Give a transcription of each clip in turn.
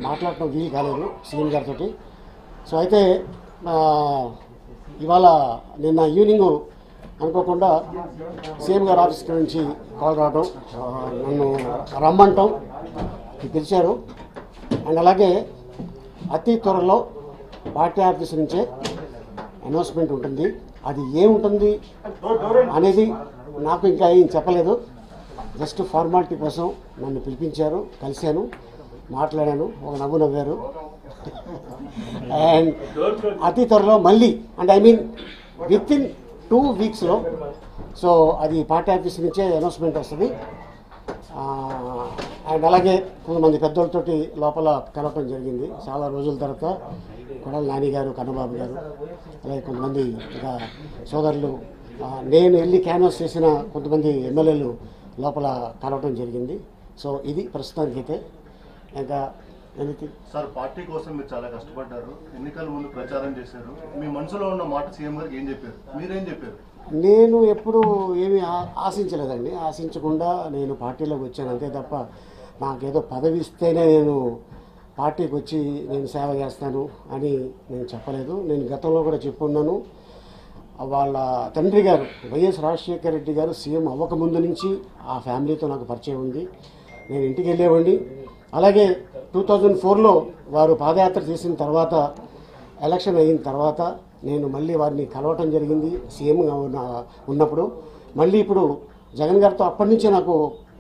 మాట్లాడటం వీలు కాలేదు సీఎం గారితో. సో అయితే ఇవాళ నిన్న ఈవినింగ్ అనుకోకుండా సీఎం గారి ఆఫీస్ నుంచి కాల్ రావడం, నన్ను రమ్మంటాం పిలిచారు. అండ్ అలాగే అతి త్వరలో పార్టీ ఆఫీస్ నుంచే అనౌన్స్మెంట్ ఉంటుంది. అది ఏముంటుంది అనేది నాకు ఇంకా ఏం చెప్పలేదు. జస్ట్ ఫార్మాలిటీ కోసం నన్ను పిలిపించారు, కలిశాను, మాట్లాడాను, ఒక నవ్వు నవ్వారు. అండ్ అతి త్వరలో మళ్ళీ అంటే ఐ మీన్ విత్ ఇన్ 2 వీక్స్లో సో అది పార్టీ ఆఫీస్ నుంచే అనౌన్స్మెంట్ వస్తుంది. అండ్ అలాగే కొంతమంది పెద్దోళ్ళతోటి లోపల కలవటం జరిగింది చాలా రోజుల తర్వాత. కొడాల నాని గారు, కన్నబాబు గారు, అలాగే కొంతమంది ఇంకా సోదరులు, నేను వెళ్ళి క్యాన్వాస్ చేసిన కొంతమంది ఎమ్మెల్యేలు లోపల కలవటం జరిగింది. సో ఇది ప్రస్తుతానికైతే. ఇంకా సార్, పార్టీ కోసం మీరు చాలా కష్టపడ్డారు, ఎన్నికల ముందు ప్రచారం చేశారు. మీ మనసులో ఉన్న మాట సీఎం గారికి ఏం చెప్పారు, మీరేం చెప్పారు? నేను ఎప్పుడు ఏమీ ఆశించలేదండి. ఆశించకుండా నేను పార్టీలోకి వచ్చాను అంతే తప్ప నాకేదో పదవి ఇస్తేనే నేను పార్టీకి వచ్చి నేను సేవ చేస్తాను అని నేను చెప్పలేదు. నేను గతంలో కూడా చెప్పున్నాను. వాళ్ళ తండ్రి గారు వైఎస్ రాజశేఖర రెడ్డి గారు సీఎం అవ్వకముందు నుంచి ఆ ఫ్యామిలీతో నాకు పరిచయం ఉంది. నేను ఇంటికి వెళ్ళేవాడిని. అలాగే 2004లో వారు పాదయాత్ర చేసిన తర్వాత, ఎలక్షన్ అయిన తర్వాత నేను మళ్ళీ వారిని కలవటం జరిగింది సీఎంగా ఉన్నప్పుడు. మళ్ళీ ఇప్పుడు జగన్ గారితో అప్పటి నుంచే నాకు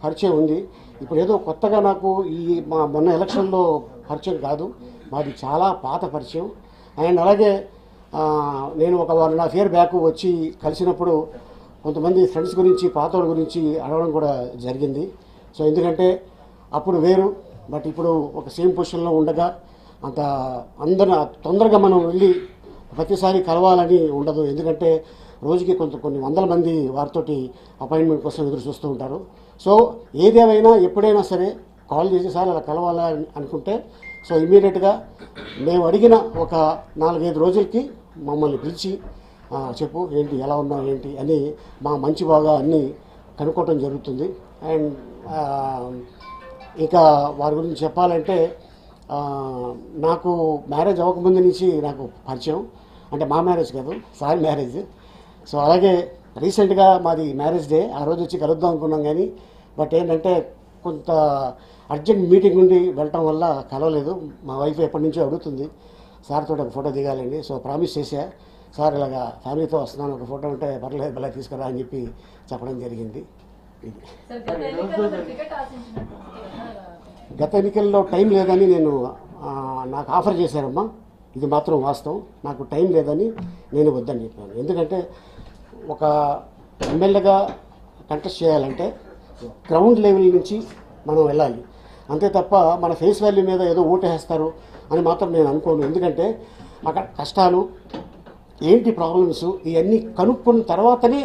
పరిచయం ఉంది. ఇప్పుడు ఏదో కొత్తగా నాకు మా మొన్న ఎలక్షన్లో పరిచయం కాదు, మాది చాలా పాత పరిచయం. అండ్ అలాగే నేను ఒక 1.5 year బ్యాక్ వచ్చి కలిసినప్పుడు కొంతమంది ఫ్రెండ్స్ గురించి, పాతోళ్ళ గురించి అడగడం కూడా జరిగింది. సో ఎందుకంటే అప్పుడు వేరు, బట్ ఇప్పుడు ఒక సేమ్ పొజిషన్లో ఉండగా అంత అందరూ తొందరగా మనం వెళ్ళి ప్రతిసారి కలవాలని ఉండదు. ఎందుకంటే రోజుకి కొన్ని వందల మంది వారితోటి అపాయింట్మెంట్ కోసం ఎదురు చూస్తూ ఉంటారు. సో ఏదేమైనా ఎప్పుడైనా సరే కాల్ చేసి సార్ అలా కలవాలని అనుకుంటే సో ఇమీడియట్గా మేము అడిగిన ఒక 4-5 రోజులకి మమ్మల్ని పిలిచి చెప్పు ఏంటి, ఎలా ఉన్నావు ఏంటి అని మా మంచి బాగా అన్నీ కనుక్కోవటం జరుగుతుంది. అండ్ ఇక వారి గురించి చెప్పాలంటే నాకు మ్యారేజ్ అవ్వకముందు నుంచి నాకు పరిచయం. అంటే మా మ్యారేజ్ కాదు, సార్ మ్యారేజ్. సో అలాగే రీసెంట్గా మాది మ్యారేజ్ డే, ఆ రోజు వచ్చి కలుద్దాం అనుకున్నాం కానీ బట్ ఏంటంటే కొంత అర్జెంట్ మీటింగ్ ఉండి వెళ్ళటం వల్ల కలవలేదు. మా వైఫ్ ఎప్పటి నుంచో అడుగుతుంది సార్తో ఒక ఫోటో దిగాలండి. సో ప్రామిస్ చేశా, సార్ ఇలాగా ఫ్యామిలీతో వస్తున్నాను, ఒక ఫోటో ఉంటే పర్లేదు మళ్ళీ తీసుకురా అని చెప్పడం జరిగింది. ఇది గత ఎన్నికల్లో టైం లేదని నాకు ఆఫర్ చేశారమ్మా, ఇది మాత్రం వాస్తవం. నాకు టైం లేదని నేను వద్దని చెప్పాను. ఎందుకంటే ఒక ఎమ్మెల్యేగా కంటెస్ట్ చేయాలంటే గ్రౌండ్ లెవెల్ నుంచి మనం వెళ్ళాలి, అంతే తప్ప మన ఫేస్ వాల్యూ మీద ఏదో ఓటేస్తారు అని మాత్రం నేను అనుకోను. ఎందుకంటే అక్కడ కష్టాలు ఏంటి, ప్రాబ్లమ్స్ ఇవన్నీ కనుక్కున్న తర్వాతనే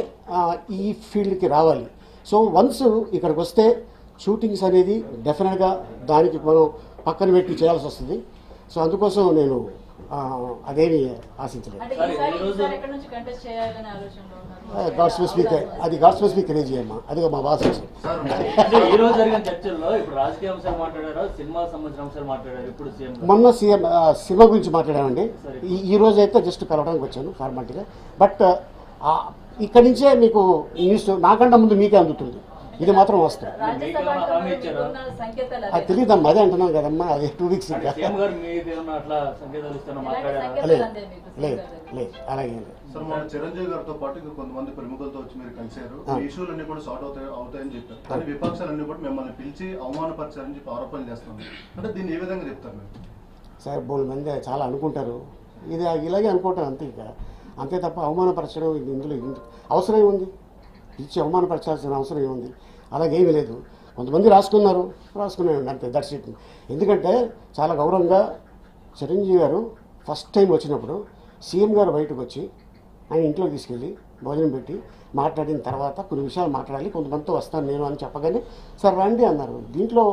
ఈ ఫీల్డ్కి రావాలి. సో వన్స్ ఇక్కడికి వస్తే షూటింగ్స్ అనేది డెఫినెట్గా దానికి మనం పక్కన పెట్టి చేయాల్సి వస్తుంది. సో అందుకోసం నేను అదేమి ఆశించలేదు. గాడ్ స్పెసిఫిక్ అది గాడ్ స్పెసిఫిక్ తెలియజేయమ్మా, అదిగో మా బాస్ వచ్చి మొన్న సినిమా గురించి మాట్లాడామండి. ఈ రోజు అయితే జస్ట్ కలవడానికి వచ్చాను ఫార్మాలిటీగా. బట్ ఇక్కడి నుంచే మీకు న్యూస్ నాకంటే ముందు మీకే అందుతుంది, ఇది మాత్రం వస్తుంది. అది తెలియదమ్మా, అదే అంటున్నాను కదమ్మా, అది 2 weeks ఇంకా లేదు అలాగే. సార్, మన చిరంజీవి గారితో పాటు ఇంకా కొంతమంది ప్రముఖులతో వచ్చి మీరు కలిశారు, ఇష్యూలన్నీ కూడా సార్ట్ అవుతాయని చెప్పారు. కానీ విపక్షాలన్నీ కూడా మిమ్మల్ని పిలిచి అవమానపరిచారని చెప్పి ఆరోపణలు చేస్తున్నారు. అంటే దీన్ని ఏ విధంగా చెప్తారు మీరు? సార్, 3 మంది చాలా అనుకుంటారు, ఇది ఇలాగే అనుకుంటారు అంతే. ఇక అంతే తప్ప అవమానపరచడం ఇందులో అవసరం ఉంది, పిలిచి అవమానపరచాల్సిన అవసరం ఏముంది? అలాగేమీ లేదు. కొంతమంది రాసుకున్నాను అంతే, దట్స్ ఇట్. ఎందుకంటే చాలా గౌరవంగా చిరంజీవి గారు ఫస్ట్ టైం వచ్చినప్పుడు సీఎం గారు బయటకు వచ్చి ఆయన ఇంట్లో తీసుకెళ్ళి భోజనం పెట్టి మాట్లాడిన తర్వాత కొన్ని విషయాలు మాట్లాడాలి, కొంతమందితో వస్తాను నేను అని చెప్పగానే సార్ రండి అన్నారు. దీంట్లో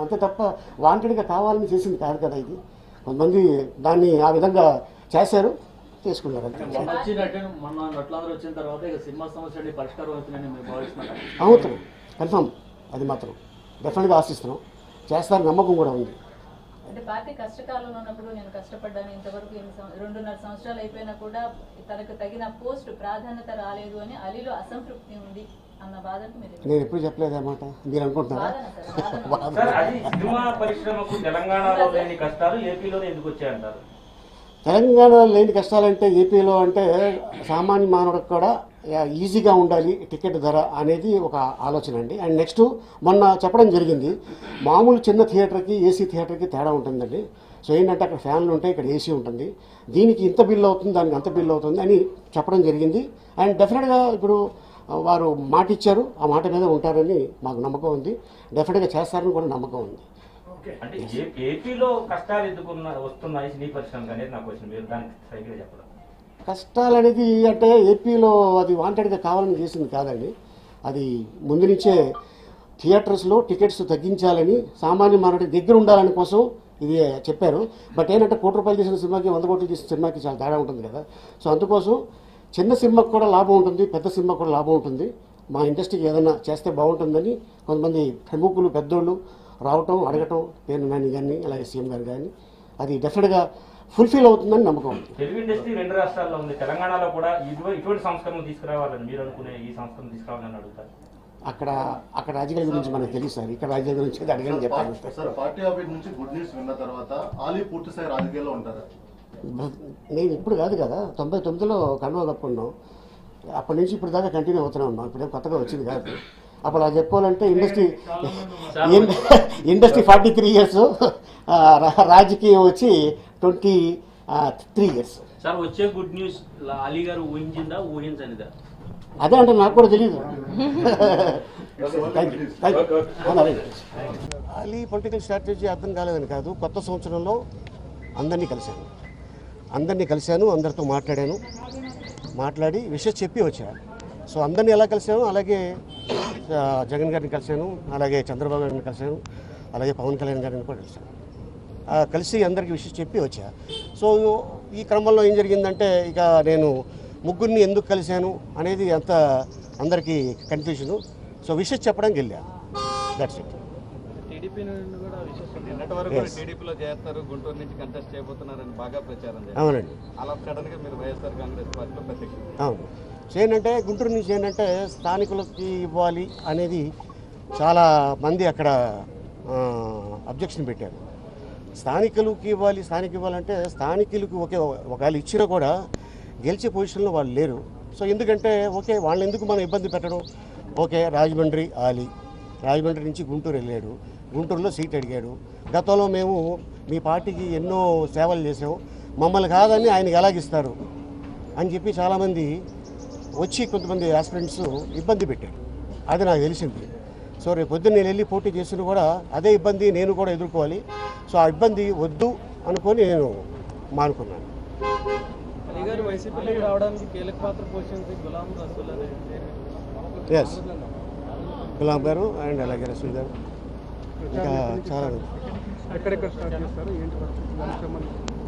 అంతే తప్ప వాంటెడ్గా కావాలని చేసింది కాదు కదా ఇది. కొంతమంది దాన్ని ఆ విధంగా చేశారు, తీసుకున్నారు అంతే. అవుతుంది కన్ఫామ్, అది మాత్రం డెఫినెట్గా ఆశిస్తున్నాం, చేస్తారని నమ్మకం కూడా ఉంది. అంటే పార్టీ కష్టకాలంలో ఉన్నప్పుడు నేను కష్టపడ్డాను, ఇంతవరకు 2.5 సంవత్సరాలు అయిపోయినా కూడా తనకు తగిన పోస్ట్ ప్రాధాన్యత రాలేదు అని అలీలో అసంతృప్తి ఉంది అన్న బాధకు మీరు నేను ఎప్పుడు చెప్పలేదు అన్నమాట, మీరు అనుకుంటున్నారా? సార్, అది సినిమా పరిశ్రమకు తెలంగాణలో లేని కష్టాలు ఏపీలో ఎందుకు వచ్చాయంటారు? తెలంగాణలో లేని కష్టాలంటే ఏపీలో అంటే సామాన్య మానవుడికి కూడా ఈజీగా ఉండాలి టికెట్ ధర అనేది ఒక ఆలోచన అండి. అండ్ నెక్స్ట్ మొన్న చెప్పడం జరిగింది, మామూలు చిన్న థియేటర్కి ఏసీ థియేటర్కి తేడా ఉంటుందండి. సో ఏంటంటే అక్కడ ఫ్యాన్లు ఉంటాయి, ఇక్కడ ఏసీ ఉంటుంది, దీనికి ఇంత బిల్లు అవుతుంది, దానికి అంత బిల్లు అవుతుంది అని చెప్పడం జరిగింది. అండ్ డెఫినెట్గా ఇప్పుడు వారు మాట ఇచ్చారు, ఆ మాట మీద ఉంటారని మాకు నమ్మకం ఉంది, డెఫినెట్గా చేస్తారని కూడా నమ్మకం ఉంది. అంటే ఏపీలో కష్టాలు ఎందుకు వస్తున్నాయి సినీ పరిశ్రమకు అనేది నా క్వశ్చన్, మీరు దానికి సరిగ్గా చెప్పడం. కష్టాలు అనేది అంటే ఏపీలో అది వాంటెడ్గా కావాలని చేసింది కాదండి, అది ముందు నుంచే థియేటర్స్లో టికెట్స్ తగ్గించాలని సామాన్య మానవుడి దగ్గర ఉండాలని కోసం ఇది చెప్పారు. బట్ ఏంటంటే 1 కోటి రూపాయలు తీసిన సినిమాకి 100 కోట్లు తీసిన సినిమాకి చాలా తేడా ఉంటుంది కదా. సో అందుకోసం చిన్న సినిమాకి కూడా లాభం ఉంటుంది, పెద్ద సినిమాకి కూడా లాభం ఉంటుంది. మా ఇండస్ట్రీకి ఏదైనా చేస్తే బాగుంటుందని కొంతమంది ప్రముఖులు పెద్దోళ్ళు రావటం, అడగటం, పేరు నాని కానీ అలాగే సీఎం గారు కానీ, అది డెఫినెట్గా ఫుల్ఫిల్ అవుతుందని నమ్మకం ఉంది. తెలుగు ఇండస్ట్రీ 2 రాష్ట్రాల్లో ఉంది, తెలంగాణలో కూడా ఇటువంటి సంస్కరణలు తీసుకురావాలని మీరు అనుకునే ఈ సంస్కరణ తీసుకురావాలని అడుగుతారు. అక్కడ రాజకీయాల గురించి మనకు తెలుసు సార్, ఇక్కడ రాజకీయాల గురించి అడగని చెప్పాలి సార్. పార్టీ ఆఫీస్ నుంచి గుడ్ న్యూస్ విన్న తర్వాత ఆలీ పూర్తి స్థాయి రాజకీయాల్లో ఉంటారా? నేను ఇప్పుడు కాదు కదా, 99లో కండువా కప్పుకున్నాం, అప్పటి నుంచి ఇప్పుడు దాకా కంటిన్యూ అవుతూనే ఉన్నాం, ఇప్పుడేం కొత్తగా వచ్చింది కాదు. అప్పుడు అలా చెప్పుకోవాలంటే ఇండస్ట్రీ 43 ఇయర్స్, రాజకీయం వచ్చి 23 ఇయర్స్. సార్, వచ్చే గుడ్ న్యూస్ అలీ గారు ఊహించిందా ఊహించనిదా? అదే అంటే నాకు కూడా తెలియదు. అలీ పొలిటికల్ స్ట్రాటజీ అర్థం కాలేదని కాదు, కొత్త సంవత్సరంలో అందరినీ కలిశాను, అందరితో మాట్లాడి విషయం చెప్పి వచ్చాను. సో అందరినీ ఎలా కలిశాను, అలాగే జగన్ గారిని కలిశాను, అలాగే చంద్రబాబు గారిని కలిశాను, అలాగే పవన్ కళ్యాణ్ గారిని కూడా కలిశాను. కలిసి అందరికీ విషయం చెప్పి వచ్చా. సో ఈ క్రమంలో ఏం జరిగిందంటే, ఇక నేను ముగ్గురిని ఎందుకు కలిశాను అనేది అంత అందరికీ కన్ఫ్యూజను. సో విషయం చెప్పడానికి వెళ్ళాను, దట్స్ ఇట్. టీడీపీ నుండి కూడా టీడీపీలో చేస్తారు, గుంటూరు నుంచి కంటెస్ట్ చేయబోతున్నారని బాగా ప్రచారం చేస్తారు. అవునండి, అలా సడన్గా మీరు వైఎస్ఆర్ కాంగ్రెస్ పార్టీలో ప్రత్యక్ష. అవును. సో ఏంటంటే గుంటూరు నుంచి ఏంటంటే స్థానికులకి ఇవ్వాలి అనేది చాలా మంది అక్కడ అబ్జెక్షన్ పెట్టారు. స్థానికులకి ఇవ్వాలంటే స్థానికులకు ఒకవేళ ఇచ్చినా కూడా గెలిచే పొజిషన్లో వాళ్ళు లేరు. సో ఎందుకంటే వాళ్ళని ఎందుకు మనం ఇబ్బంది పెట్టడం. రాజమండ్రి ఆలీ, రాజమండ్రి నుంచి గుంటూరు వెళ్ళాడు, గుంటూరులో సీట్ అడిగాడు. గతంలో మేము మీ పార్టీకి ఎన్నో సేవలు చేసాం, మమ్మల్ని కాదని ఆయనకి ఎలాగిస్తారు అని చెప్పి చాలామంది వచ్చి కొంతమంది ఆస్పిరెంట్స్ ఇబ్బంది పెట్టారు. అది నాకు తెలిసింది. సో రేపు పొద్దున్న నేను వెళ్ళి పోటీ చేసినా కూడా అదే ఇబ్బంది నేను కూడా ఎదుర్కోవాలి. సో ఆ ఇబ్బంది వద్దు అనుకొని నేను మానుకున్నాను. అలీ గారు వైసీపీలోకి రావడానికి కీలక పాత్ర పోషించి గులాం రసూల్ అనే ఎస్, గులాం గారు అండ్ అలాగే రసూల్ గారు, ఇంకా చాలా ఎక్కడెక్కడ స్టార్ట్ చేస్తారు,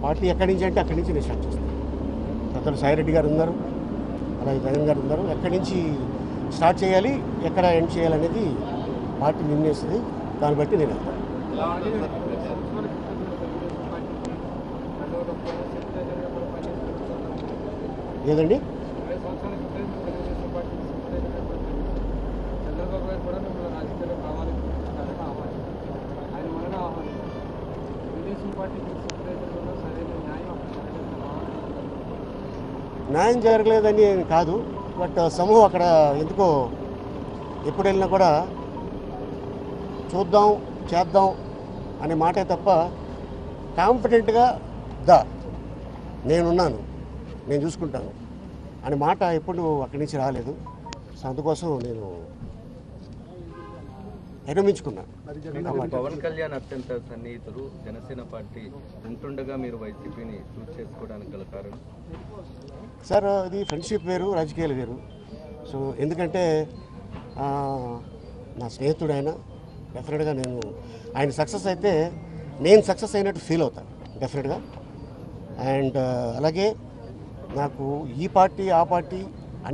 పార్టీ ఎక్కడి నుంచి అంటే అక్కడి నుంచి నేను స్టార్ట్ చేస్తాను. అక్కడ సాయిరెడ్డి గారు ఉన్నారు, అలాగే జగన్ గారు ఉన్నారు. ఎక్కడి నుంచి స్టార్ట్ చేయాలి, ఎక్కడ ఎండ్ చేయాలనేది పార్టీ నిర్ణయిస్తుంది, దాన్ని బట్టి నేను వెళ్తాను. ఏదండి, చంద్రబాబు గారు కూడా మిమ్మల్ని రాజకీయాల్లో కావాలని ఆయన మొన్న తెలుగుదేశం పార్టీకి సరైన న్యాయం జరగలేదని కాదు, బట్ సమూహం అక్కడ ఎందుకో ఎప్పుడు వెళ్ళినా కూడా చూద్దాం చేద్దాం అనే మాటే తప్ప కాన్ఫిడెంట్గా నేనున్నాను, నేను చూసుకుంటాను అనే మాట ఎప్పుడు అక్కడి నుంచి రాలేదు. సో అందుకోసం నేను విరమించుకున్నాను. పవన్ కళ్యాణ్ అత్యంత సన్నిహితులు, జనసేన పార్టీ ఉంటుండగా మీరు వైసీపీని చూస్ చేసుకోవడానికి గల కారణం? సార్, ఇది ఫ్రెండ్షిప్ వేరు, రాజకీయాలు వేరు. సో ఎందుకంటే నా స్నేహితుడు ఆయన, డెఫినెట్గా ఆయన సక్సెస్ అయితే నేను సక్సెస్ అయినట్టు ఫీల్ అవుతాను డెఫినెట్గా. అండ్ అలాగే నాకు ఈ పార్టీ ఆ పార్టీ